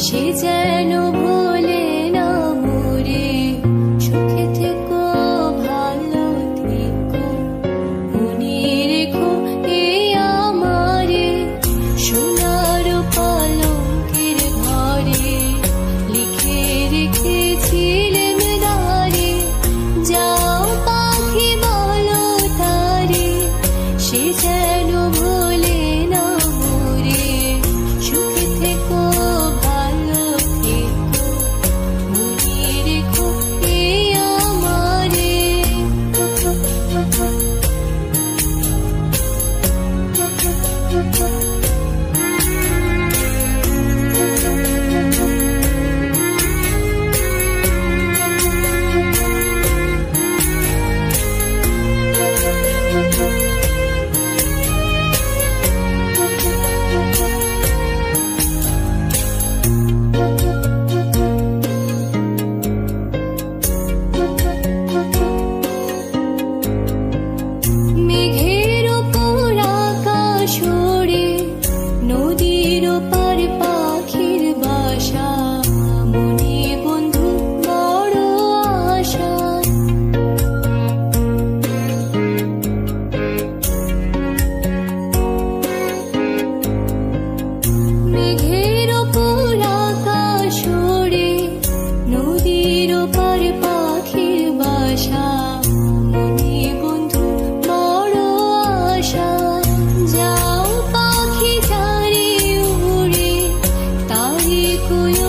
সে যেন ভোলে না মোরে। সুখে থেকো, ভালো থেকো, মনে রেখো এই আমারে। সোনার পালঙ্কের ঘরে লিখে রেখেছিলেম দ্বারে, যাও পাখি বলো তারে, সে যেন ভোলে না মোরে। সুখে থেকো, ভালো থেকো, মনে রেখো এই আমারে। মেঘের ওপর আকাশ ওড়ে, নদীর ওপার পাখির বাসা, মনে বন্ধু বড় আশা। মেঘের ওপর আকাশ ওড়ে, নদীর ওপার পাখির বাসা, মনে বন্ধু বড় আশা। যাও পাখি যারে উড়ে, তারে কোয়